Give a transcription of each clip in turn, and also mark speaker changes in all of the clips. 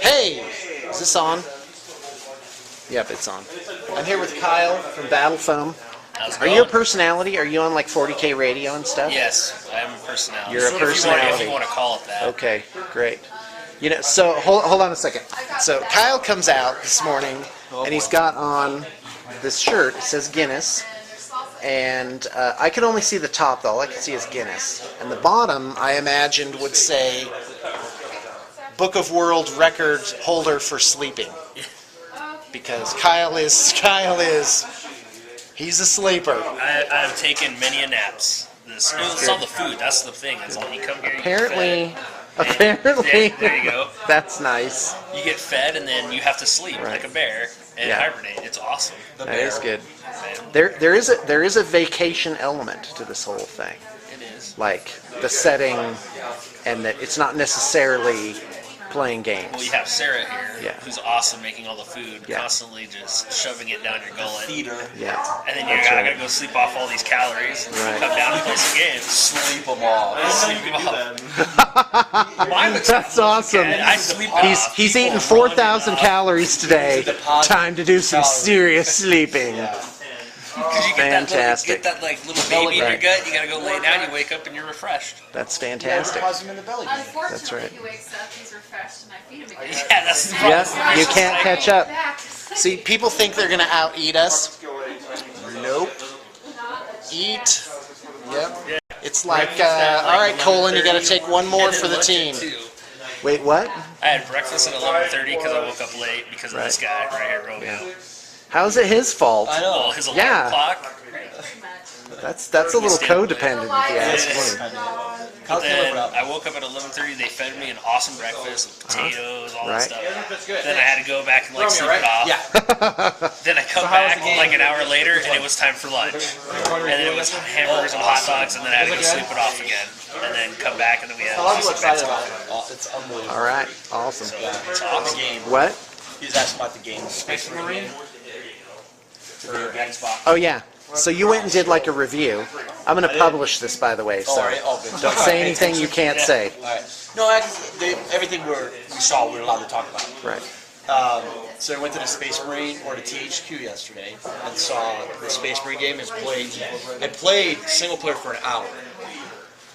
Speaker 1: Hey, is this on? Yep, it's on. I'm here with Kyle from Battle Foam. Are you a personality? Are you on like 40K radio and stuff?
Speaker 2: Yes, I am a personality.
Speaker 1: You're a personality.
Speaker 2: If you want to call it that.
Speaker 1: Okay, great. You know, so hold on a second. So Kyle comes out this morning, and he's got on this shirt. It says Guinness, and I can only see the top, though. All I can see is Guinness. And the bottom, I imagined, would say Book of World Record holder for sleeping. Because Kyle is, he's a sleeper.
Speaker 2: I've taken many a naps. It's all the food. That's the thing. It's all you come here.
Speaker 1: Apparently,
Speaker 2: yeah, there you go.
Speaker 1: That's nice.
Speaker 2: You get fed and then you have to sleep like a bear and hibernate. It's awesome.
Speaker 1: That is good. There is a vacation element to this whole thing.
Speaker 2: It is.
Speaker 1: Like the setting, and that it's not necessarily playing games.
Speaker 2: Well, you have Sarah here, who's awesome making all the food,
Speaker 1: Yeah.
Speaker 2: constantly just shoving it down your gullet.
Speaker 3: Feeder.
Speaker 1: Yeah.
Speaker 2: And then you gotta go sleep off all these calories and come down and play some games.
Speaker 3: Sleep them off.
Speaker 1: That's awesome.
Speaker 2: I sleep off.
Speaker 1: He's eating 4,000 calories today. Time to do some serious sleeping.
Speaker 2: Because you
Speaker 1: Fantastic.
Speaker 2: get that little baby in your gut, you gotta go lay down, you wake up and you're refreshed.
Speaker 1: That's fantastic.
Speaker 3: Unfortunately,
Speaker 1: That's right.
Speaker 4: he wakes up, he's refreshed, and I feed him again.
Speaker 2: Yeah, that's the problem.
Speaker 1: Yeah, you can't catch up.
Speaker 4: Back.
Speaker 1: See, people think they're gonna out-eat us. Nope. Eat. Yep. It's like, all right, Colin, you gotta take one more for the team. Wait, what?
Speaker 2: I had breakfast at 11:30 because I woke up late because of this guy right here, Romeo.
Speaker 1: How's it his fault?
Speaker 3: I know.
Speaker 2: Well, his alarm clock.
Speaker 1: That's a little codependent, if you ask me.
Speaker 2: But then I woke up at 11:30. They fed me an awesome breakfast, potatoes, all that stuff. Then I had to go back and sleep it off.
Speaker 3: Yeah.
Speaker 2: Then I come back like an hour later, and it was time for lunch. And then it was hamburgers and hot dogs, and then I had to go sleep it off again. And then come back, and then we had awesome
Speaker 3: excited about it. It's unbelievable.
Speaker 1: All right, awesome.
Speaker 2: It's awesome.
Speaker 1: What?
Speaker 3: He's asking about the game. Space Marine.
Speaker 1: Oh yeah. So you went and did like a review. I'm going to publish this, by the way. So don't say anything you can't say.
Speaker 3: All right. No, everything we saw, we were allowed to talk about.
Speaker 1: Right.
Speaker 3: So I went to the Space Marine or the THQ yesterday and saw the Space Marine game and played single player for an hour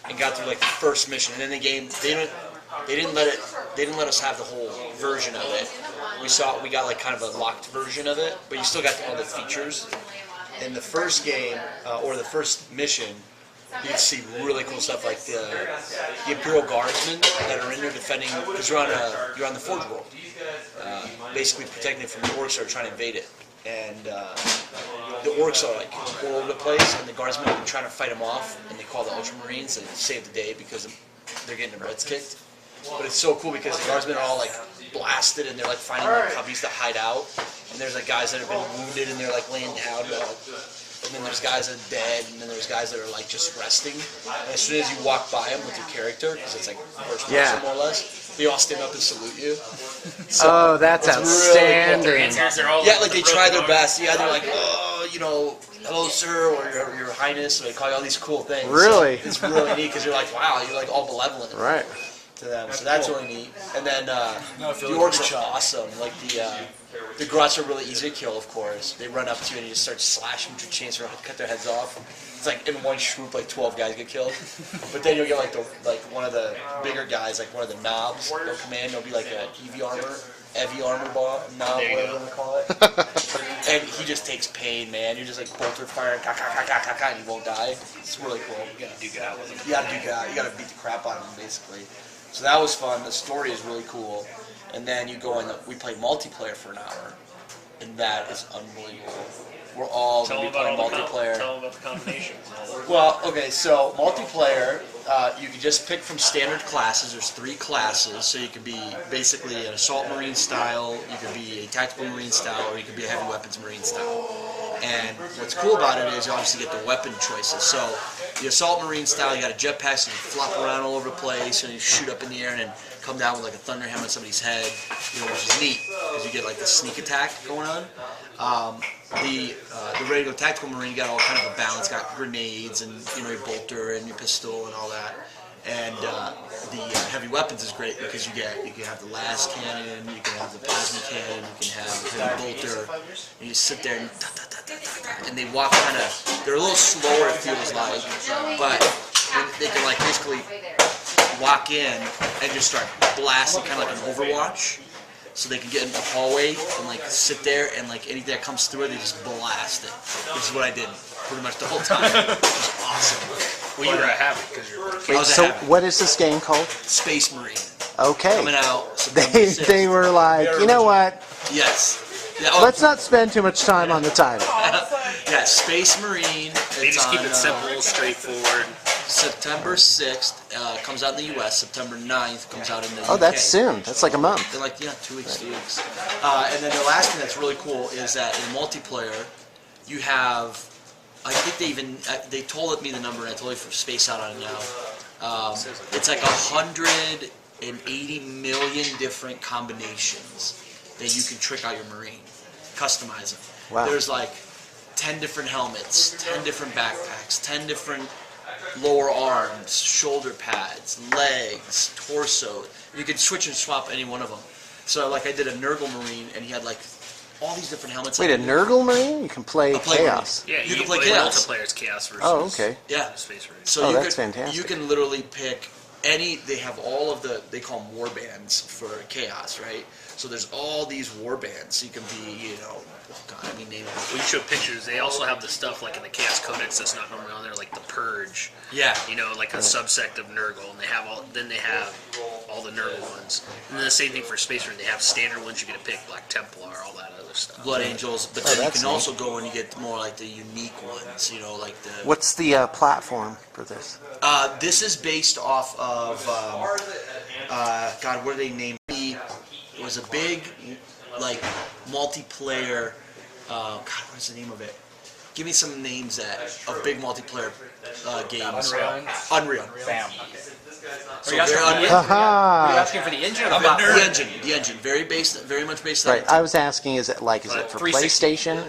Speaker 3: and got through like the first mission. And then the game, they didn't let us have the whole version of it. We got like kind of a locked version of it, but you still got all the features. In the first game, or the first mission, you can see really cool stuff like the Imperial Guardsmen that are in there defending, because you're on the Forge World, basically protecting it from the orcs that are trying to invade it. And the orcs are like all over the place, and the Guardsmen are trying to fight them off, and they call the Ultramarines and save the day because they're getting their butts kicked. But it's so cool because the Guardsmen are all like blasted, and they're like finding like cubbies to hide out. And there's like guys that have been wounded, and they're like laying down. And then there's guys that are dead, and then there's guys that are like just resting. And as soon as you walk by them with your character, because it's like first person more or less, they all stand up and salute you.
Speaker 1: So that's outstanding.
Speaker 3: Really cool. Yeah, like they try their best. Yeah, they're like, oh, hello, sir, or your highness. So they call you all these cool things.
Speaker 1: Really?
Speaker 3: So it's really neat because you're like, wow, you're like all benevolent.
Speaker 1: Right.
Speaker 3: To them, so that's really neat. And then the orcs are awesome. Like the gruts are really easy to kill, of course. They run up to you and you just start slashing with your chainsaw, cut their heads off. It's like in one swoop, like 12 guys get killed. But then you'll get like one of the bigger guys, like one of the knobs. They'll come in. They'll be like a heavy armor knob, whatever you want to call it. And he just takes pain, man. You're just like bolter firing, and he won't die. It's really cool. You gotta duke it out with him. You gotta duke it out. You gotta beat the crap out of him, basically. So that was fun. The story is really cool. And then you go we play multiplayer for an hour. And that is unbelievable. We're all going to be playing multiplayer.
Speaker 2: Tell them about the combinations.
Speaker 3: Well, okay, so multiplayer, you can just pick from standard classes. There's 3 classes. So you could be basically an assault marine style, you could be a tactical marine style, or you could be a heavy weapons marine style. And what's cool about it is you obviously get the weapon choices. So the assault marine style, you got a jetpack, so you flop around all over the place, and you shoot up in the air and then come down with like a thunder hammer on somebody's head, which is neat because you get like the sneak attack going on. The regular tactical marine, you got all kind of a balance, got grenades and your bolter and your pistol and all that. And the heavy weapons is great because you can have the las cannon, you can have the plasma cannon, you can have the heavy bolter. And you sit there and they walk kind of. They're a little slower, it feels like, but they can like basically walk in and just start blasting, kind of like an Overwatch. So they can get in the hallway and like sit there and like anything that comes through it, they just blast it. Which is what I did pretty much the whole time. It was awesome.
Speaker 2: Well, you were a habit because you're.
Speaker 1: Wait, so what is this game called?
Speaker 3: Space Marine.
Speaker 1: Okay.
Speaker 3: Coming out September
Speaker 1: They
Speaker 3: 6th.
Speaker 1: they were like, you know what?
Speaker 3: Yes. Yeah, oh,
Speaker 1: Let's not spend too much time on the title.
Speaker 3: yeah, Space Marine.
Speaker 2: They just keep
Speaker 3: on,
Speaker 2: it simple, straightforward.
Speaker 3: September 6th comes out in the U.S. September 9th comes out in the UK.
Speaker 1: Oh, that's soon. That's like a month.
Speaker 3: They're like, 2 weeks, 2 weeks. And then the last thing that's really cool is that in multiplayer, you have, I think they told me the number, and I totally space out on it now. It's like 180 million different combinations that you can trick out your Marine, customize them.
Speaker 1: Wow.
Speaker 3: There's like 10 different helmets, 10 different backpacks, 10 different lower arms, shoulder pads, legs, torso. You could switch and swap any one of them. So like I did a Nurgle Marine and he had like all these different helmets.
Speaker 1: Wait, a Nurgle Marine? You can play Chaos.
Speaker 2: Yeah,
Speaker 3: You can play Chaos.
Speaker 2: Multiplayer's Chaos versus
Speaker 1: Oh, okay.
Speaker 3: Yeah.
Speaker 2: Space Marine.
Speaker 3: So
Speaker 1: Oh,
Speaker 3: you
Speaker 1: that's fantastic.
Speaker 3: You can literally pick any. They have all of the. They call them war bands for Chaos, right? So there's all these war bands. So you can be, God, I mean, name them.
Speaker 2: Well, you show pictures. They also have the stuff like in the Chaos Codex that's not normally on there, like the Purge.
Speaker 3: Yeah.
Speaker 2: Like a subsect of Nurgle, and they have all all the Nurgle ones. And then the same thing for Space Marine. They have standard ones you get to pick, Black Templar, all that other stuff.
Speaker 3: Blood Angels, but then you
Speaker 1: that's
Speaker 3: can
Speaker 1: neat.
Speaker 3: also go and you get more like the unique ones. Like the.
Speaker 1: What's the platform for this?
Speaker 3: This is based off of God. What do they name me? It was a big, like multiplayer. God, what's the name of it? Give me some names of big multiplayer games. Unreal.
Speaker 5: Bam.
Speaker 3: So very Unreal.
Speaker 5: Are you
Speaker 1: Haha!
Speaker 5: asking for the engine or the platform?
Speaker 3: The engine, very much based on.
Speaker 1: Right, I was asking, is it for
Speaker 5: 360.
Speaker 1: PlayStation?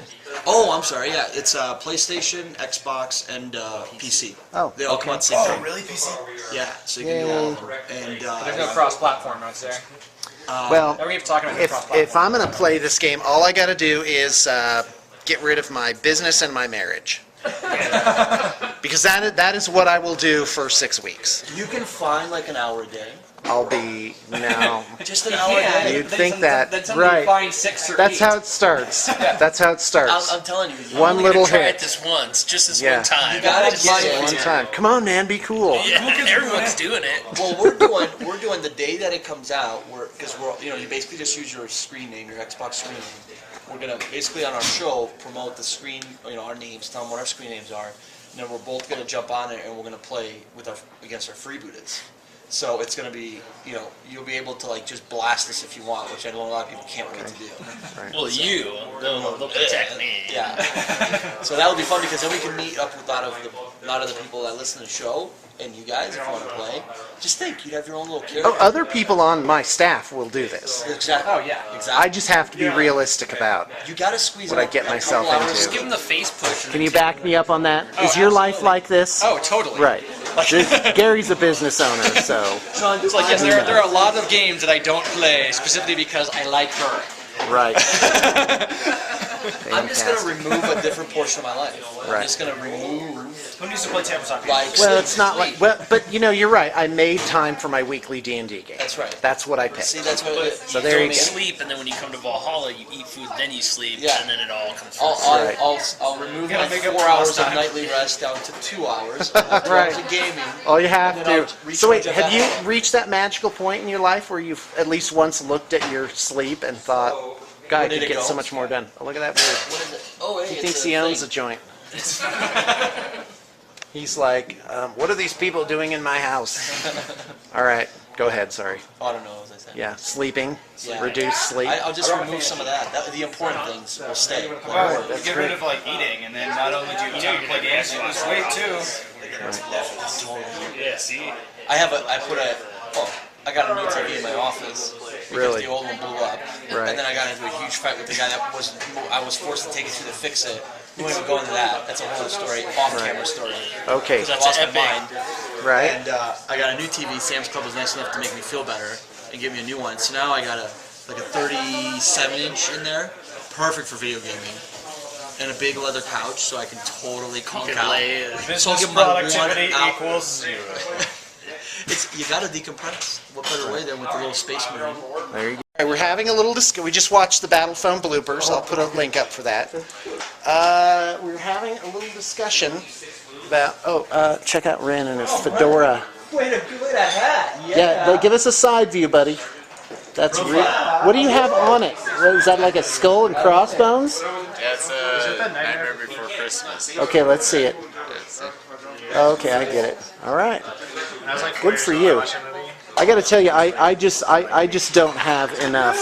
Speaker 3: Oh, I'm sorry. Yeah, it's PlayStation, Xbox, and PC.
Speaker 1: Oh,
Speaker 3: They all come out the same time.
Speaker 6: Really, PC?
Speaker 3: Yeah, so you can do all of them. And
Speaker 5: There's no cross-platform, I would say.
Speaker 1: Well,
Speaker 5: Are we even talking about cross-platform?
Speaker 1: if I'm going to play this game, all I got to do is get rid of my business and my marriage. Because that is what I will do for 6 weeks.
Speaker 3: you can find like an hour a day.
Speaker 1: I'll be now.
Speaker 3: Just an hour a day.
Speaker 1: You'd think that,
Speaker 5: Then somebody
Speaker 1: right?
Speaker 5: finds 6 or 8.
Speaker 1: That's how it starts. That's how it starts.
Speaker 3: I'm telling you.
Speaker 1: One little
Speaker 2: Try
Speaker 1: hit.
Speaker 2: it this once, just this
Speaker 1: Yeah.
Speaker 2: one time.
Speaker 3: You gotta
Speaker 2: Just-
Speaker 3: get it.
Speaker 1: One time. Come on, man, be cool.
Speaker 2: Yeah, everyone's doing it.
Speaker 3: Well, we're doing the day that it comes out. Because you basically just use your screen name, your Xbox screen name. We're gonna basically on our show promote the screen, our names, tell them what our screen names are, and then we're both gonna jump on it and we're gonna play against our freebooteds. So it's gonna be, you'll be able to just blast us if you want, which I know a lot of people can't wait to do.
Speaker 2: Well, they'll protect me.
Speaker 3: Yeah. So that would be fun because then we can meet up with a lot of the people that listen to the show and you guys if you want to play. Just think, you'd have your own little character.
Speaker 1: Oh, other people on my staff will do this.
Speaker 3: Exactly.
Speaker 5: Oh, yeah.
Speaker 3: Exactly.
Speaker 1: I just have to be realistic about
Speaker 3: You gotta squeeze
Speaker 1: what
Speaker 3: it
Speaker 1: I
Speaker 3: up
Speaker 1: get
Speaker 3: in a
Speaker 1: myself
Speaker 3: couple hours.
Speaker 1: into.
Speaker 2: Just give them the face push. and
Speaker 1: Can you
Speaker 2: then
Speaker 1: back me up on that?
Speaker 5: Oh,
Speaker 1: Is your life
Speaker 5: absolutely.
Speaker 1: like this?
Speaker 5: Oh, totally.
Speaker 1: Right. Gary's a business owner, so.
Speaker 5: It's like, yes, there are a lot of games that I don't play specifically because I like her.
Speaker 1: Right.
Speaker 3: I'm just gonna remove a different portion of my life. I'm
Speaker 1: Right.
Speaker 3: just gonna remove
Speaker 6: Who needs to play tabletop games?
Speaker 3: like.
Speaker 1: Well,
Speaker 3: sleep,
Speaker 1: it's not like.
Speaker 3: sleep.
Speaker 1: Well, but you're right. I made time for my weekly D&D game.
Speaker 3: That's right.
Speaker 1: That's what I picked.
Speaker 3: See, that's what it is.
Speaker 1: So there you
Speaker 2: don't
Speaker 1: go.
Speaker 2: sleep, and then when you come to Valhalla, you eat food, then you sleep,
Speaker 3: Yeah.
Speaker 2: and then it all comes.
Speaker 1: Right.
Speaker 3: I'll remove
Speaker 6: gotta
Speaker 3: my
Speaker 6: make up
Speaker 3: 4
Speaker 6: for
Speaker 3: hours
Speaker 6: lost
Speaker 3: of
Speaker 6: time.
Speaker 3: nightly rest down to 2 hours. I'll do
Speaker 1: Right.
Speaker 3: up to gaming.
Speaker 1: All you have
Speaker 3: And then
Speaker 1: to.
Speaker 3: I'll reach
Speaker 1: So wait,
Speaker 3: my
Speaker 1: have you
Speaker 3: death.
Speaker 1: reached that magical point in your life where you've at least once looked at your sleep and thought, "God, I
Speaker 3: Where did
Speaker 1: could
Speaker 3: it
Speaker 1: get
Speaker 3: go?
Speaker 1: so much more done." Oh, look at that bird.
Speaker 3: What is it? Oh, hey,
Speaker 1: He
Speaker 3: it's
Speaker 1: thinks he owns a
Speaker 3: thing.
Speaker 1: joint. He's like, what are these people doing in my house? All right, go ahead. Sorry.
Speaker 3: Oh, I don't know, as I said.
Speaker 1: Yeah, sleeping,
Speaker 3: Yeah.
Speaker 1: reduce sleep.
Speaker 3: I'll just remove some of that. The important things will stay.
Speaker 6: Well, you
Speaker 1: that's
Speaker 6: get
Speaker 1: great.
Speaker 6: rid of eating, and then not only do you have time to play games, you lose weight too.
Speaker 2: Yeah, see.
Speaker 3: I got a new TV in my office because
Speaker 1: Really?
Speaker 3: the old one blew up,
Speaker 1: Right.
Speaker 3: and then I got into a huge fight with the guy I was forced to take it to fix it, We won't even go into that. That's a whole story, off-camera story.
Speaker 1: Okay,
Speaker 3: I lost my mind.
Speaker 1: right.
Speaker 3: And I got a new TV. Sam's Club was nice enough to make me feel better and give me a new one. So now I got a 37-inch in there, perfect for video gaming, and a big leather couch, so I can totally conk out. So I'll give my
Speaker 6: Productivity
Speaker 3: one out.
Speaker 6: equals 0.
Speaker 3: You gotta decompress. What better way than with the little Space Marine?
Speaker 1: There you go. All right, we're having a little we just watched the Battle Phone bloopers. I'll put a link up for that. We're having a little discussion about. Check out Ren and his fedora.
Speaker 3: Wait a hat.
Speaker 1: Yeah, give us a side view, buddy. That's real. What do you have on it? Is that like a skull and crossbones?
Speaker 7: Yeah, it's a Nightmare Before Christmas.
Speaker 1: Okay, let's see it. Okay, I get it. All right. Good for you. I got to tell you, I just don't have enough.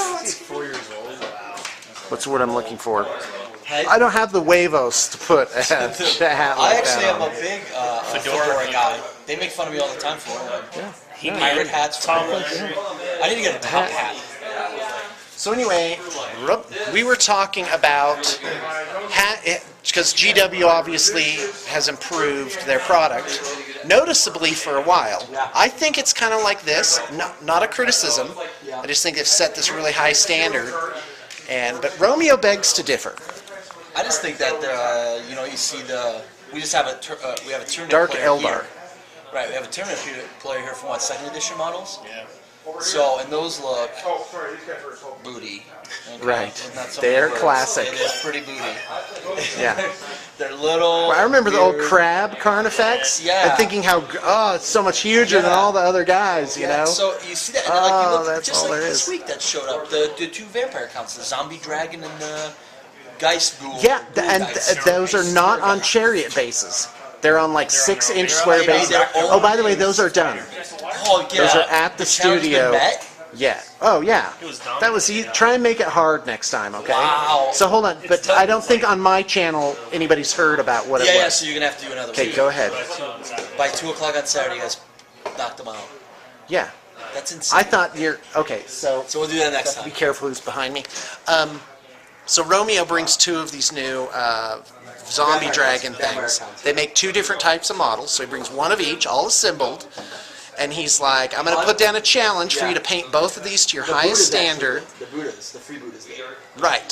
Speaker 1: What's the word I'm looking for? I don't have the huevos to put a hat like
Speaker 3: I actually
Speaker 1: that
Speaker 3: am
Speaker 1: on.
Speaker 3: a big fedora guy. They make fun of me all the time for it. Pirate hats. I need to get a top hat.
Speaker 1: So anyway, we were talking about hat, because GW obviously has improved their product noticeably for a while. I think it's kind of like this, not a criticism. I just think they've set this really high standard, but Romeo begs to differ.
Speaker 3: I just think that you see we just have a tournament
Speaker 1: Dark
Speaker 3: player
Speaker 1: Eldar.
Speaker 3: here. Right, we have a tournament player here from 2nd edition models. Yeah. So, and those look booty. Okay?
Speaker 1: Right.
Speaker 3: Not so
Speaker 1: They're
Speaker 3: many words.
Speaker 1: classic.
Speaker 3: It is pretty booty.
Speaker 1: Yeah.
Speaker 3: They're little.
Speaker 1: I remember the old
Speaker 3: weird.
Speaker 1: crab Carnifex.
Speaker 3: Yeah.
Speaker 1: And thinking how it's so much huger than all the other guys, you know.
Speaker 3: So you see that, and you look
Speaker 1: that's
Speaker 3: just
Speaker 1: all
Speaker 3: like
Speaker 1: there
Speaker 3: this
Speaker 1: is.
Speaker 3: week that showed up, the two vampire counts, the zombie dragon and the Geist ghoul.
Speaker 1: Yeah,
Speaker 3: Ghoul Geist.
Speaker 1: those are not on chariot bases. They're on like 6-inch square bases. Oh, by the way, those are done.
Speaker 3: Oh, yeah.
Speaker 1: Those are at the
Speaker 3: challenge been
Speaker 1: studio.
Speaker 3: met?
Speaker 1: Yeah. Oh, yeah. That was easy. Try and make it hard next time, okay?
Speaker 3: Wow.
Speaker 1: So hold on, but I don't think on my channel anybody's heard about what it
Speaker 3: Yeah,
Speaker 1: was.
Speaker 3: so you're going to have to do another
Speaker 1: Okay,
Speaker 3: week.
Speaker 1: go ahead.
Speaker 3: By 2 o'clock on Saturday, you guys knock them out.
Speaker 1: Yeah.
Speaker 3: That's insane.
Speaker 1: I thought okay. So
Speaker 3: we'll do that next
Speaker 1: be
Speaker 3: time.
Speaker 1: careful who's behind me. So Romeo brings 2 of these new zombie dragon things. They make 2 different types of models. So he brings 1 of each, all assembled. And he's like, I'm going to put down a challenge for you to paint both of these to your highest standard.
Speaker 3: The Buddhas, the free Buddhas there.
Speaker 1: Right.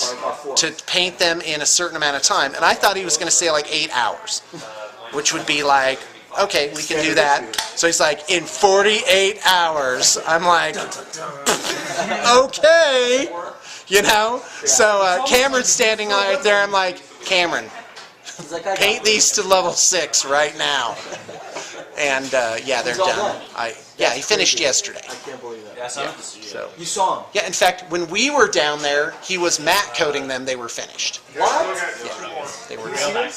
Speaker 1: To paint them in a certain amount of time. And I thought he was going to say like 8 hours, which would be like, okay, we can do that. So he's like, in 48 hours. I'm like, okay. You know? So Cameron's standing right there. I'm like, Cameron, paint these to level 6 right now. And yeah, they're done. He finished yesterday.
Speaker 3: I can't believe that.
Speaker 1: So
Speaker 3: You saw him.
Speaker 1: yeah, in fact, when we were down there, he was matte coating them. They were finished.
Speaker 3: What?
Speaker 1: Yeah, they were done.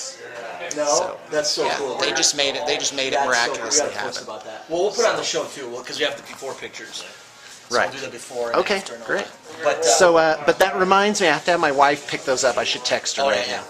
Speaker 3: No,
Speaker 1: So,
Speaker 3: that's so
Speaker 1: yeah,
Speaker 3: cool.
Speaker 1: they just made it. They just made it
Speaker 3: That's
Speaker 1: miraculously
Speaker 3: so cool. We gotta post
Speaker 1: happen.
Speaker 3: about that. Well, we'll put it on the show too, because we have the before pictures. So
Speaker 1: Right.
Speaker 3: we'll do the before and
Speaker 1: Okay,
Speaker 3: after and all
Speaker 1: great.
Speaker 3: that. But
Speaker 1: So, but that reminds me, I have to have my wife pick those up. I should text her
Speaker 3: Oh,
Speaker 1: right
Speaker 3: yeah,
Speaker 1: now.